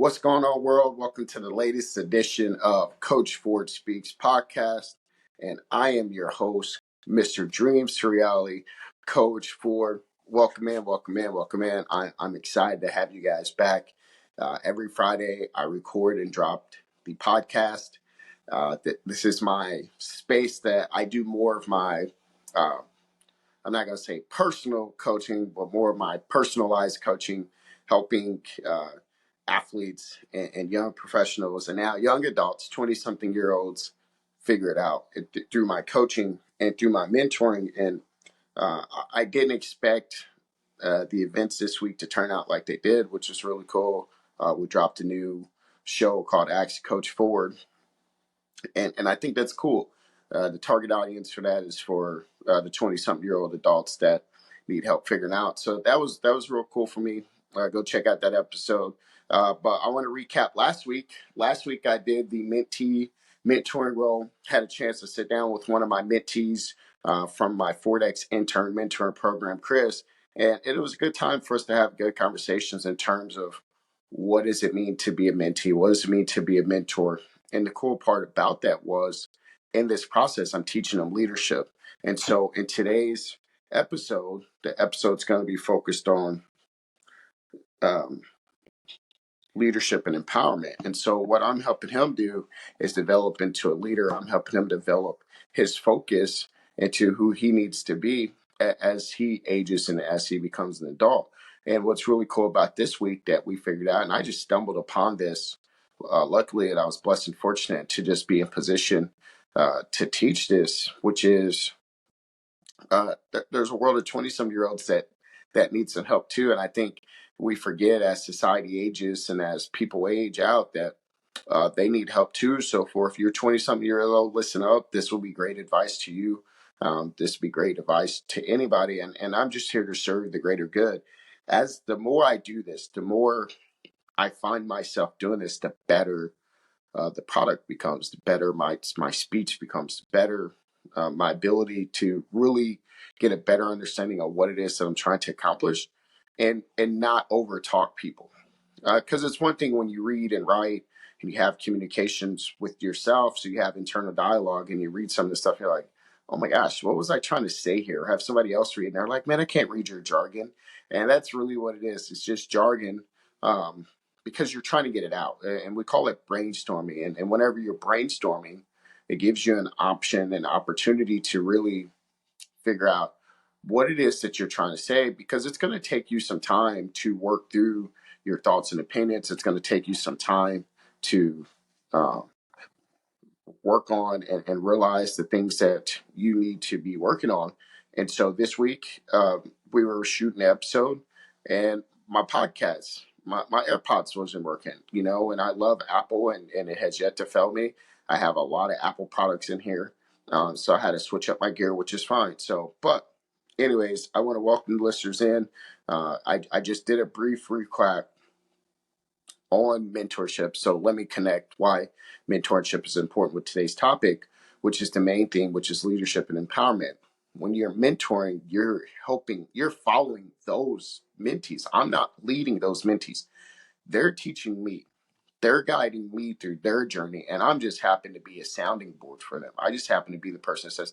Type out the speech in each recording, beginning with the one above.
What's going on, world? Welcome to the latest edition of Coach Ford Speaks podcast. And I am your host, Mr. Dreams to Reality, Coach Ford. Welcome in, welcome in, welcome in. I'm excited to have you guys back. Every Friday, I record and drop the podcast. This is my space that I do more of my, I'm not going to say personal coaching, but more of my personalized coaching, helping athletes and young professionals and now young adults, 20-something-year-olds, figure it out through my coaching and through my mentoring. And I didn't expect the events this week to turn out like they did, which is really cool. We dropped a new show called Ask Coach Forward, and I think that's cool. The target audience for that is for the 20-something-year-old adults that need help figuring out. So that was real cool for me. Go check out that episode. But I want to recap last week. Last week I did the mentee mentoring role. Had a chance to sit down with one of my mentees from my Fordex intern mentoring program, Chris, and it was a good time for us to have good conversations in terms of what does it mean to be a mentee? What does it mean to be a mentor? And the cool part about that was in this process, I'm teaching them leadership. And so in today's episode, the episode's going to be focused on um, leadership and empowerment. And so what I'm helping him do is develop into a leader. I'm helping him develop his focus into who he needs to be as he ages and as he becomes an adult. And what's really cool about this week that we figured out, and I just stumbled upon this, luckily, and I was blessed and fortunate to just be in position to teach this, which is there's a world of 20-some-year-olds that need some help too. And I think we forget as society ages and as people age out that they need help too. So if you're 20-something-year-old, listen up. This will be great advice to you. This will be great advice to anybody. And I'm just here to serve the greater good. As the more I do this, the more I find myself doing this, the better the product becomes, the better my speech becomes, the better my ability to really get a better understanding of what it is that I'm trying to accomplish, and not over talk people. Because it's one thing when you read and write and you have communications with yourself, so you have internal dialogue and you read some of the stuff, you're like, oh my gosh, what was I trying to say here? Have somebody else read and they're like, man, I can't read your jargon. And that's really what it is. It's just jargon. Because you're trying to get it out. And we call it brainstorming. And whenever you're brainstorming, it gives you an option, an opportunity to really figure out what it is that you're trying to say, because it's going to take you some time to work through your thoughts and opinions. It's going to take you some time to work on and realize the things that you need to be working on. And so this week, we were shooting an episode and my podcast, my AirPods wasn't working, and I love Apple and it has yet to fail me. I have a lot of Apple products in here. So I had to switch up my gear, which is fine. So, but anyways, I want to welcome the listeners in. I just did a brief recap on mentorship. So let me connect why mentorship is important with today's topic, which is the main thing, which is leadership and empowerment. When you're mentoring, you're following those mentees. I'm not leading those mentees. They're teaching me. They're guiding me through their journey. And I'm just happen to be a sounding board for them. I just happen to be the person that says,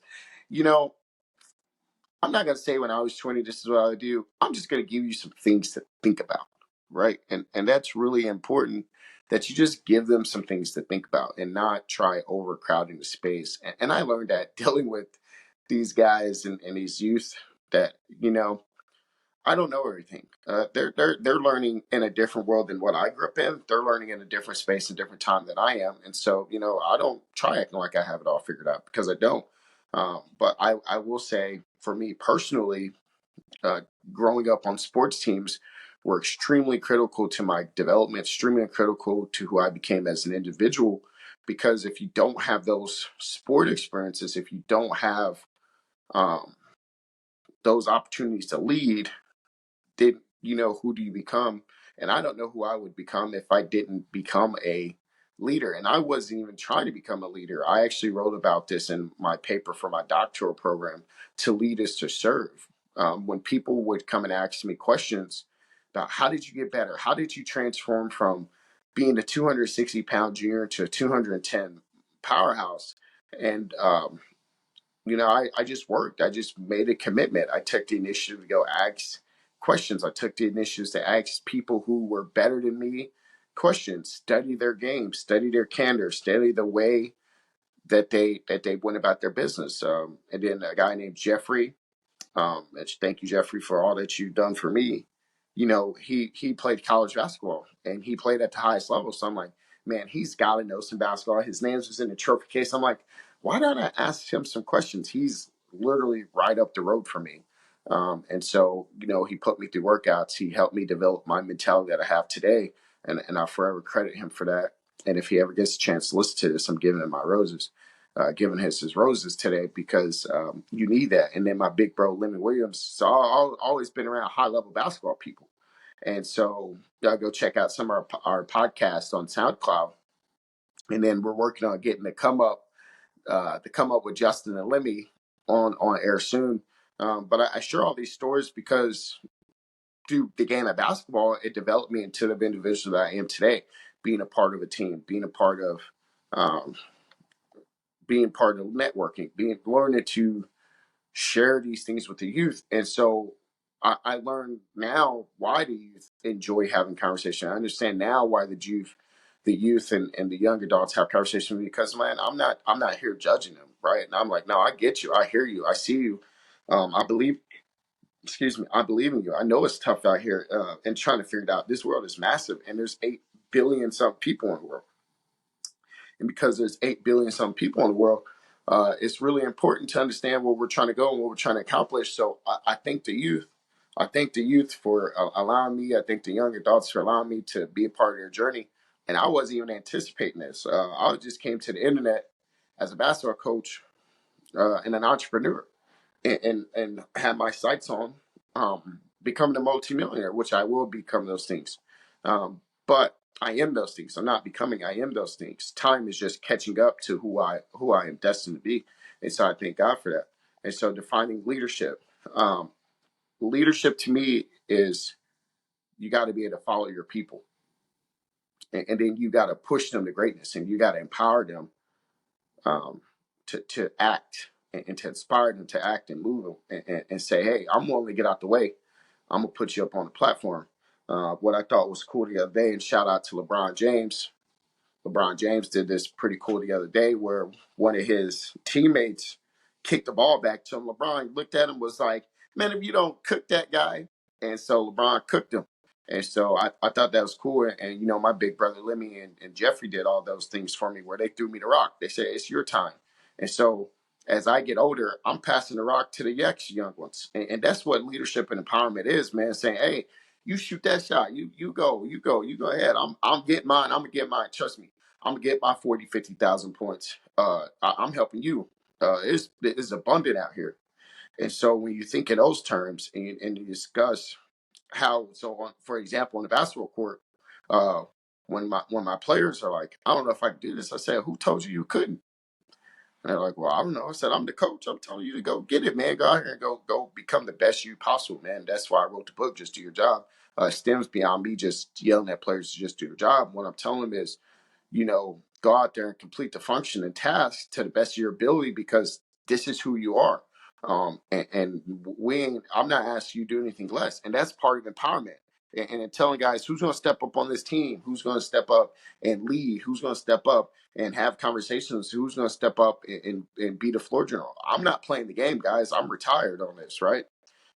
I'm not going to say when I was 20, this is what I would do. I'm just going to give you some things to think about, right? And that's really important, that you just give them some things to think about and not try overcrowding the space. And I learned that dealing with these guys and these youth that, I don't know everything. They're learning in a different world than what I grew up in. They're learning in a different space and different time than I am. And so, I don't try acting like I have it all figured out, because I don't. But I will say, for me personally, growing up on sports teams were extremely critical to my development, extremely critical to who I became as an individual. Because if you don't have those sport experiences, if you don't have um, those opportunities to lead, who do you become? And I don't know who I would become if I didn't become a leader. And I wasn't even trying to become a leader. I actually wrote about this in my paper for my doctoral program. To lead is to serve. When people would come and ask me questions about how did you get better? How did you transform from being a 260-pound junior to a 210 powerhouse. And, I just worked. I just made a commitment. I took the initiative to go ask questions. I took the initiative to ask people who were better than me questions, study their game, study their candor, study the way that they went about their business. And then a guy named Jeffrey, thank you, Jeffrey, for all that you've done for me. He played college basketball and he played at the highest level. So I'm like, man, he's got to know some basketball. His name's was in the trophy case. I'm like, why don't I ask him some questions? He's literally right up the road from me. And so, he put me through workouts. He helped me develop my mentality that I have today. And I'll forever credit him for that. And if he ever gets a chance to listen to this, I'm giving him my roses. Giving his roses today because you need that. And then my big bro, Lemmy Williams, so always been around high level basketball people. And so y'all go check out some of our podcasts on SoundCloud. And then we're working on getting to come up with Justin and Lemmy on air soon. But I share all these stories because through the game of basketball, it developed me into the individual that I am today, being a part of a team, um, being part of networking, learning to share these things with the youth. And so I learned now why the youth enjoy having conversation. I understand now why the youth and the young adults have conversation with me because, man, I'm not here judging them, right? And I'm like, no, I get you, I hear you, I see you. I believe, excuse me, I believe in you. I know it's tough out here and trying to figure it out. This world is massive, and there's 8 billion some people in the world. And because there's 8 billion some people in the world, it's really important to understand where we're trying to go and what we're trying to accomplish. So I thank the youth. I thank the youth for allowing me. I thank the young adults for allowing me to be a part of their journey. And I wasn't even anticipating this. I just came to the internet as a basketball coach and an entrepreneur and had my sights on becoming a multimillionaire, which I will become those things. But I am those things. I'm not becoming. I am those things. Time is just catching up to who I am destined to be, and so I thank God for that. And so defining leadership, leadership to me is you got to be able to follow your people, and then you got to push them to greatness, and you got to empower them um, to act and to inspire them to act and move and say, hey, I'm willing to get out the way. I'm gonna put you up on the platform. What I thought was cool the other day, and shout out to LeBron James. LeBron James did this pretty cool the other day where one of his teammates kicked the ball back to him. LeBron looked at him, was like, man, if you don't cook that guy. And so LeBron cooked him. And so I thought that was cool. And my big brother Lemmy and Jeffrey did all those things for me where they threw me the rock. They said, it's your time. And so as I get older, I'm passing the rock to the next young ones. And that's what leadership and empowerment is, man, saying, hey, you shoot that shot. You go ahead. I'm getting mine. I'm gonna get mine. Trust me. I'm gonna get my 40, 50,000 points. I'm helping you. It's abundant out here. And so when you think in those terms and you discuss how, so on, for example, on the basketball court, uh, when my players are like, I don't know if I can do this, I said, who told you couldn't? And they're like, well, I don't know. I said, I'm the coach. I'm telling you to go get it, man. Go out here and go become the best you possible, man. That's why I wrote the book, Just Do Your Job. Stems beyond me just yelling at players to just do their job. What I'm telling them is, go out there and complete the function and task to the best of your ability because this is who you are. And I'm not asking you to do anything less. And that's part of empowerment. And telling guys who's going to step up on this team, who's going to step up and lead, who's going to step up and have conversations, who's going to step up and be the floor general. I'm not playing the game, guys. I'm retired on this, right?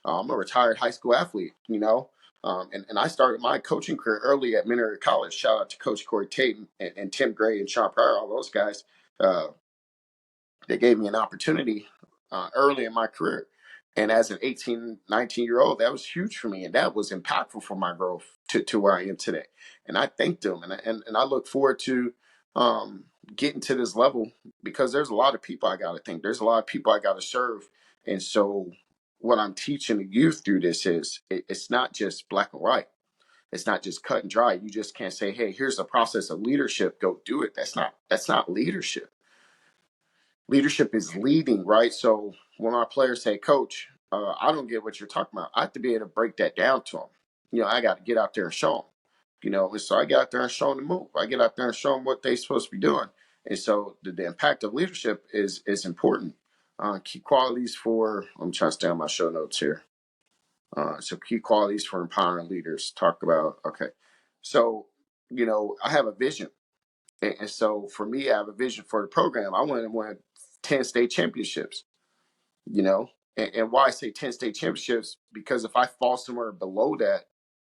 I'm a retired high school athlete. And I started my coaching career early at Mentor College. Shout out to Coach Corey Tate and Tim Gray and Sean Pryor, all those guys. Uh, they gave me an opportunity early in my career. And as an 18, 19-year-old, that was huge for me. And that was impactful for my growth to where I am today. And I thank them. And I look forward to getting to this level because there's a lot of people I got to think. There's a lot of people I got to serve. And so what I'm teaching the youth through this is it's not just black and white. It's not just cut and dry. You just can't say, hey, here's the process of leadership. Go do it. That's not leadership. Leadership is leading, right? So when my players say, coach, I don't get what you're talking about. I have to be able to break that down to them. I got to get out there and show them. And so I get out there and show them the move. I get out there and show them what they're supposed to be doing. And so the impact of leadership is important. Key qualities for, I'm trying to stay on my show notes here. So key qualities for empowering leaders. Talk about, okay. So, I have a vision. And so for me, I have a vision for the program. I want to win 10 state championships, you know. And why I say 10 state championships, because if I fall somewhere below that,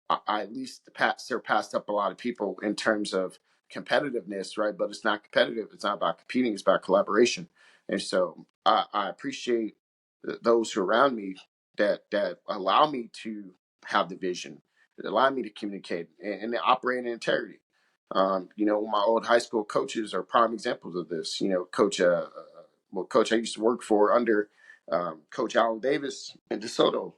I at least surpassed up a lot of people in terms of competitiveness, right? But it's not competitive. It's not about competing. It's about collaboration. And so I appreciate those who are around me that allow me to have the vision, that allow me to communicate and operate in integrity. My old high school coaches are prime examples of this. Coach I used to work for under Coach Allen Davis in DeSoto.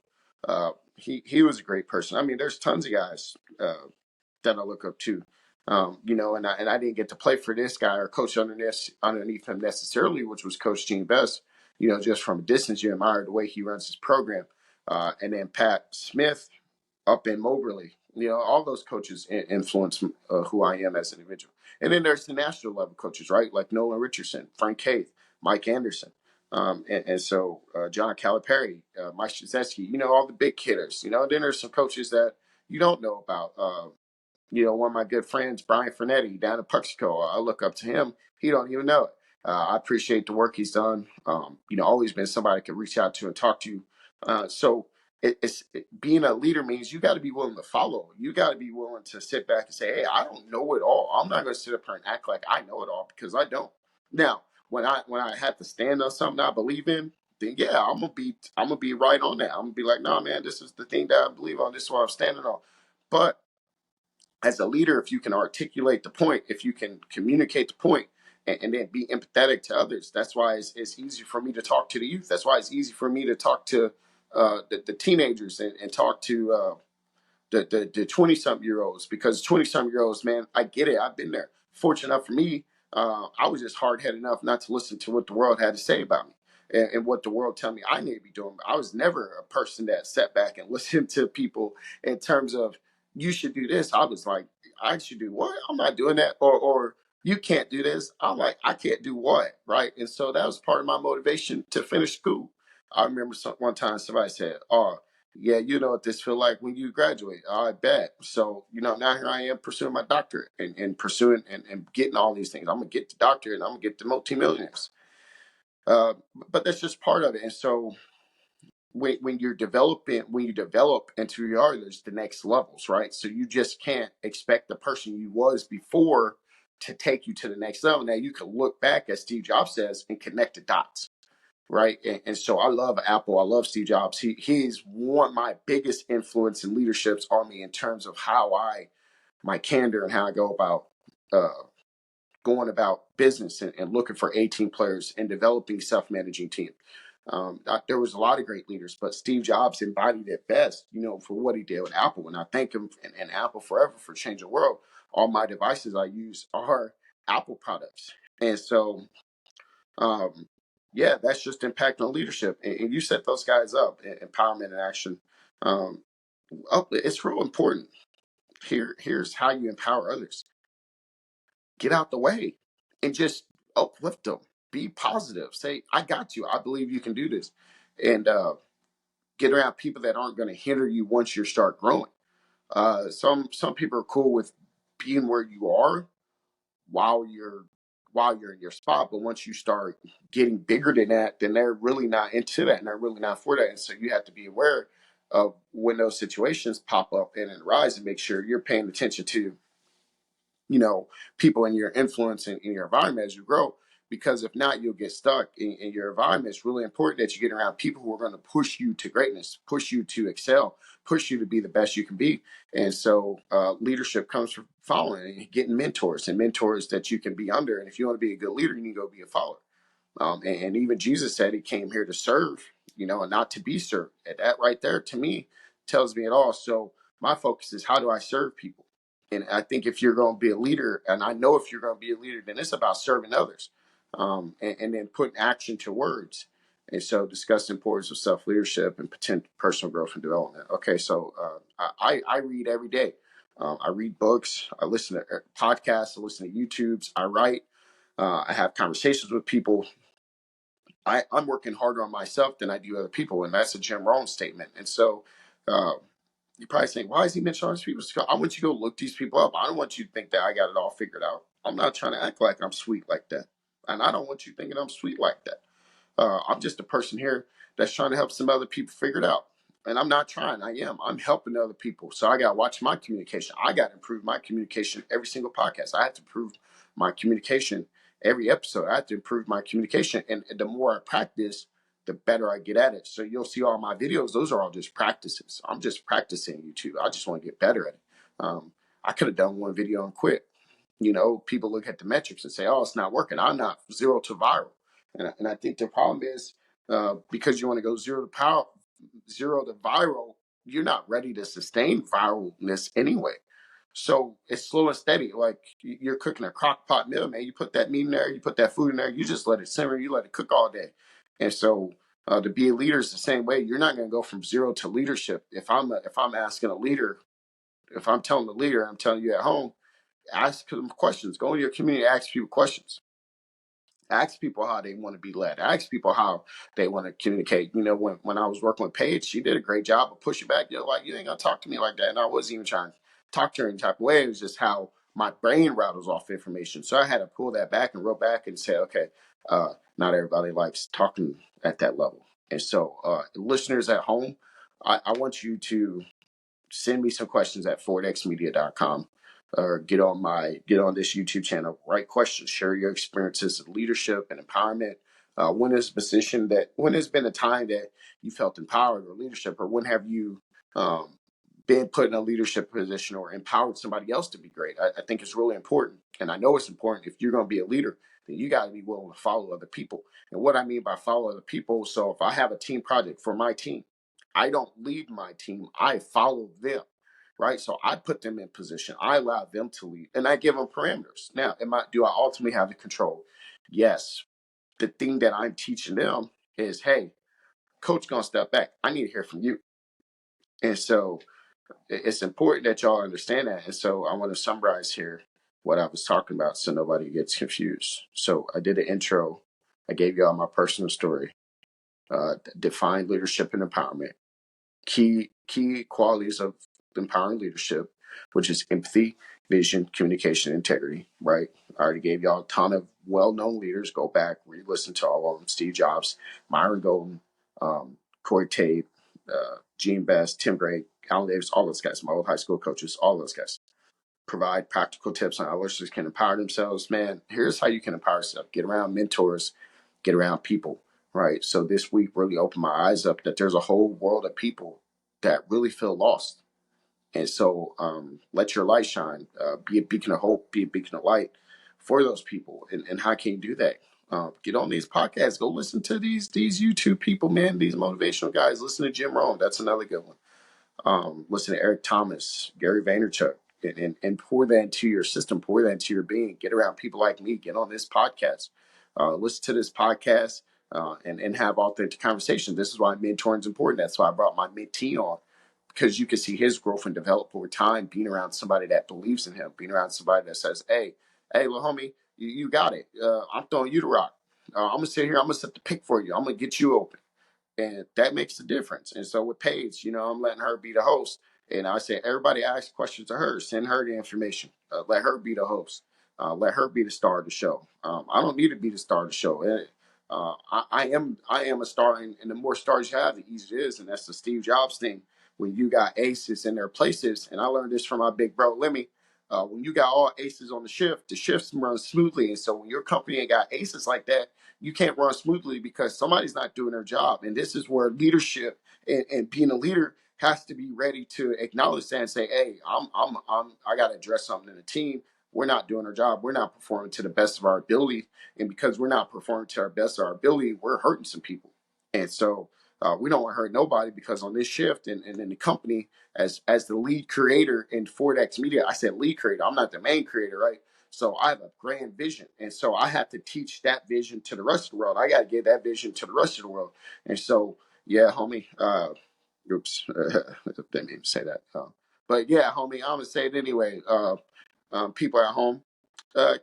He was a great person. I mean, there's tons of guys that I look up to. And I didn't get to play for this guy or coach underneath him necessarily, which was Coach Gene Best. Just from a distance, you admire the way he runs his program. And then Pat Smith up in Moberly. All those coaches influence who I am as an individual. And then there's the national level coaches, right? Like Nolan Richardson, Frank Haith, Mike Anderson. And so John Calipari, Mike Krzyzewski, all the big hitters. Then there's some coaches that you don't know about. One of my good friends, Brian Fernetti, down in Puxico, I look up to him. He don't even know it. I appreciate the work he's done. Always been somebody I can reach out to and talk to. So being a leader means you got to be willing to follow. You got to be willing to sit back and say, hey, I don't know it all. I'm not going to sit up here and act like I know it all, because I don't. Now, when I have to stand on something I believe in, then yeah, I'm gonna be right on that. I'm gonna be like, no, man, this is the thing that I believe on. This is what I'm standing on. But as a leader, if you can articulate the point, if you can communicate the point, and then be empathetic to others, that's why it's easy for me to talk to the youth. That's why it's easy for me to talk to the teenagers and talk to the 20-something-year-olds, because 20-something-year-olds, man, I get it. I've been there. Fortunate enough for me, I was just hard-headed enough not to listen to what the world had to say about me and what the world tell me I need to be doing. I was never a person that sat back and listened to people in terms of, you should do this. I was like, I should do what? I'm not doing that. Or you can't do this. I'm like, I can't do what? Right. And so that was part of my motivation to finish school. I remember one time somebody said, oh, yeah, you know what this feel like when you graduate. I bet. So, now here I am pursuing my doctorate and pursuing and getting all these things. I'm going to get the doctorate and I'm going to get the multimillionaires. Uh, but that's just part of it. And so when you develop into who you are, there's the next levels, right? So you just can't expect the person you was before to take you to the next level. Now you can look back, as Steve Jobs says, and connect the dots, right? And so I love Apple. I love Steve Jobs. He's one of my biggest influence and leaderships on me in terms of my candor and how I go about going about business and looking for 18 players and developing self-managing team. There was a lot of great leaders, but Steve Jobs embodied it best, for what he did with Apple. And I thank him and Apple forever for changing the world. All my devices I use are Apple products. And so, yeah, that's just impact on leadership. And you set those guys up, empowerment and action. It's real important. Here's how you empower others. Get out the way and just uplift them. Be positive. Say, I got you. I believe you can do this. And get around people that aren't going to hinder you once you start growing. Some people are cool with being where you are while you're in your spot, but once you start getting bigger than that, then they're really not into that and they're really not for that. And so you have to be aware of when those situations pop up and arise, and make sure you're paying attention to people in your influence and in your environment as you grow. Because if not, you'll get stuck in your environment. It's really important that you get around people who are going to push you to greatness, push you to excel, push you to be the best you can be. And so leadership comes from following and getting mentors that you can be under. And if you want to be a good leader, you need to go be a follower. And even Jesus said he came here to serve, and not to be served. And that right there, to me, tells me it all. So my focus is, how do I serve people? And I think if you're going to be a leader, and I know if you're going to be a leader, then it's about serving others, and then putting action to words. And so discuss the importance of self-leadership and potential personal growth and development. Okay, so I read every day. I read books. I listen to podcasts. I listen to YouTubes. I write. I have conversations with people. I'm working harder on myself than I do other people, and that's a Jim Rohn statement. And so, uh, you're probably saying, why is he mentioning all these people? I want you to go look these people up. I don't want you to think that I got it all figured out. I'm not trying to act like I'm sweet like that. And I don't want you thinking I'm sweet like that. I'm just a person here that's trying to help some other people figure it out. And I'm not trying. I am. I'm helping other people. So I got to watch my communication. I got to improve my communication every single podcast. I have to improve my communication every episode. I have to improve my communication. And the more I practice, the better I get at it. So you'll see all my videos. Those are all just practices. I'm just practicing YouTube. I just want to get better at it. I could have done one video and quit. People look at the metrics and say, oh, it's not working. I'm not zero to viral. And I think the problem is because you want to go zero to viral, you're not ready to sustain viralness anyway. So it's slow and steady. Like you're cooking a crock pot meal, man. You put that meat in there, you put that food in there, you just let it simmer, you let it cook all day. And so to be a leader is the same way. You're not going to go from zero to leadership. If I'm asking a leader, if I'm telling the leader, I'm telling you at home, ask them questions. Go into your community, ask people questions. Ask people how they want to be led. Ask people how they want to communicate. When I was working with Paige, she did a great job of pushing back. Like, you ain't gonna talk to me like that. And I wasn't even trying to talk to her in type of way. It was just how my brain rattles off information. So I had to pull that back and roll back and say, okay, not everybody likes talking at that level. And so, listeners at home, I want you to send me some questions at forwardxmedia.com or get on this YouTube channel, write questions, share your experiences of leadership and empowerment. When has been a time that you felt empowered or leadership, or when have you been put in a leadership position or empowered somebody else to be great? I think it's really important. And I know it's important. If you're going to be a leader, then you got to be willing to follow other people. And what I mean by follow other people, so if I have a team project for my team, I don't lead my team. I follow them, right? So I put them in position. I allow them to lead, and I give them parameters. Now, do I ultimately have the control? Yes. The thing that I'm teaching them is, hey, coach gonna step back. I need to hear from you. And so it's important that y'all understand that. And so I want to summarize here what I was talking about so nobody gets confused. So I did an intro. I gave y'all my personal story, defined leadership and empowerment. Key qualities of empowering leadership, which is empathy, vision, communication, integrity, right? I already gave y'all a ton of well-known leaders. Go back, re-listen to all of them. Steve Jobs, Myron Golden, Corey Tate, Gene Best, Tim Gray, Alan Davis, all those guys, my old high school coaches, all those guys. Provide practical tips on how listeners can empower themselves. Man, here's how you can empower yourself. Get around mentors, get around people, right? So this week really opened my eyes up that there's a whole world of people that really feel lost. And so let your light shine, be a beacon of hope, be a beacon of light for those people. And how can you do that? Get on these podcasts, go listen to these YouTube people, man, these motivational guys. Listen to Jim Rohn. That's another good one. Listen to Eric Thomas, Gary Vaynerchuk, and pour that into your system, pour that into your being. Get around people like me. Get on this podcast. Listen to this podcast and have authentic conversations. This is why mentoring is important. That's why I brought my mentee on, because you can see his growth and develop over time, being around somebody that believes in him, being around somebody that says, hey, little homie, you got it. I'm throwing you the rock. I'm going to sit here. I'm going to set the pick for you. I'm going to get you open. And that makes a difference. And so with Paige, I'm letting her be the host. And I say, everybody ask questions to her. Send her the information. Let her be the host. Let her be the star of the show. I don't need to be the star of the show. I am a star, and the more stars you have, the easier it is. And that's the Steve Jobs thing. When you got aces in their places, and I learned this from my big bro Lemmy. When you got all aces on the shifts run smoothly. And so when your company ain't got aces like that, you can't run smoothly because somebody's not doing their job. And this is where leadership and being a leader has to be ready to acknowledge that and say, hey, I got to address something in the team. We're not doing our job. We're not performing to the best of our ability. And because we're not performing to our best of our ability, we're hurting some people. And so we don't want to hurt nobody, because on this shift and in the company, as the lead creator in FordX Media, I said lead creator. I'm not the main creator, right? So I have a grand vision. And so I have to teach that vision to the rest of the world. I got to give that vision to the rest of the world. And so, yeah, homie, oops, didn't even say that. But yeah, homie, I'm gonna say it anyway. People at home,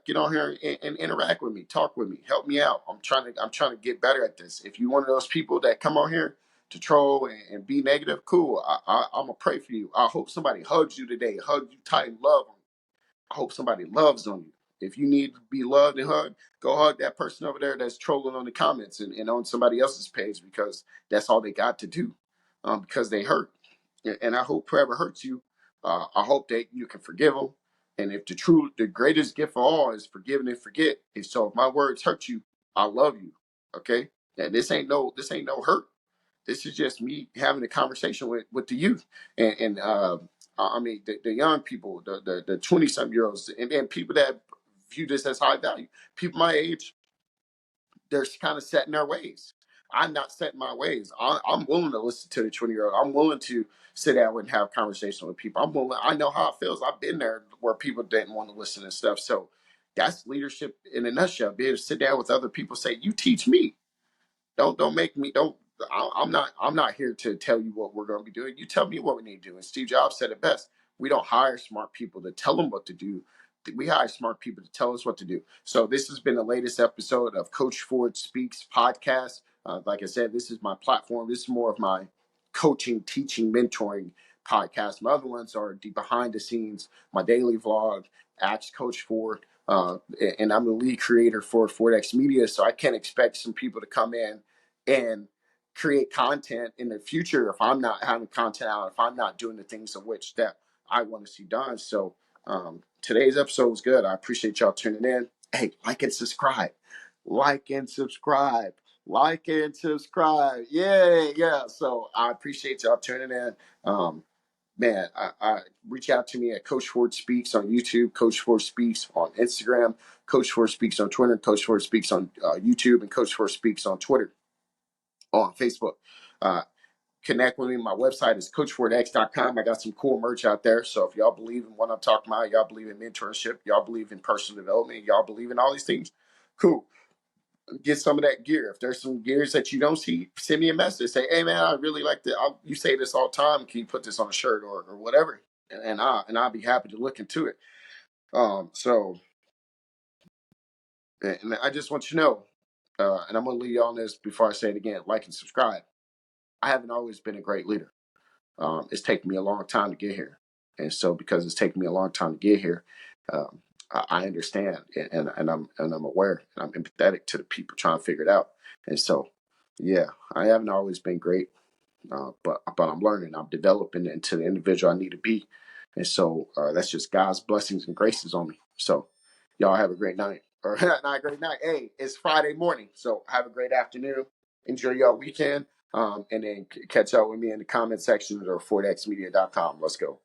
get on here and interact with me, talk with me, help me out. I'm trying to get better at this. If you're one of those people that come on here to troll and be negative, cool. I'm gonna pray for you. I hope somebody hugs you today, hug you tight and love on you. I hope somebody loves on you. If you need to be loved and hugged, go hug that person over there that's trolling on the comments and on somebody else's page, because that's all they got to do, because they hurt. And I hope whoever hurts you, I hope that you can forgive them. And if the greatest gift of all is forgive and forget. And so if my words hurt you, I love you. Okay. And this ain't no hurt. This is just me having a conversation with the youth, and I mean the young people, the 20-some-year-olds, and people that view this as high value. People my age, they're kind of set in their ways. I'm not set in my ways. I'm willing to listen to the 20-year-old. I'm willing to sit down and have conversation with people. I'm willing. I know how it feels. I've been there where people didn't want to listen and stuff. So that's leadership in a nutshell. Be able to sit down with other people, say, "You teach me. Don't make me don't I'm not here to tell you what we're going to be doing. You tell me what we need to do." And Steve Jobs said it best. We don't hire smart people to tell them what to do. We hire smart people to tell us what to do. So this has been the latest episode of Coach Ford Speaks podcast. Like I said, this is my platform. This is more of my coaching, teaching, mentoring podcast. My other ones are the behind the scenes, my daily vlog, Ask Coach Ford. And I'm the lead creator for FordX Media, so I can't expect some people to come in and create content in the future if I'm not having content out, if I'm not doing the things in which that I want to see done. So today's episode was good. I appreciate y'all tuning in. Hey, like and subscribe. Like and subscribe. Like and subscribe. Yeah. So I appreciate y'all tuning in. Man, I reach out to me at Coach Ford Speaks on YouTube, Coach Ford Speaks on Instagram, Coach Ford Speaks on Twitter, Coach Ford Speaks on YouTube, and Coach Ford Speaks on Twitter, on Facebook. Uh, Connect with me. My website is coachfordx.com. I got some cool merch out there. So if y'all believe in what I'm talking about, y'all believe in mentorship, y'all believe in personal development, y'all believe in all these things, cool. Get some of that gear. If there's some gears that you don't see, send me a message. Say, hey man, I really like that. You say this all the time. Can you put this on a shirt or whatever? And I'll be happy to look into it. So and I just want you to know, and I'm gonna leave you on this before I say it again. Like and subscribe. I haven't always been a great leader. It's taken me a long time to get here, and so because it's taken me a long time to get here, um, I understand, and I'm aware, and I'm empathetic to the people trying to figure it out. And so, yeah, I haven't always been great, but I'm learning. I'm developing into the individual I need to be, and so that's just God's blessings and graces on me. So, y'all have a great night, or not a great night. Hey, it's Friday morning, so have a great afternoon. Enjoy your weekend. And then catch up with me in the comment section or 4xmedia.com. Let's go.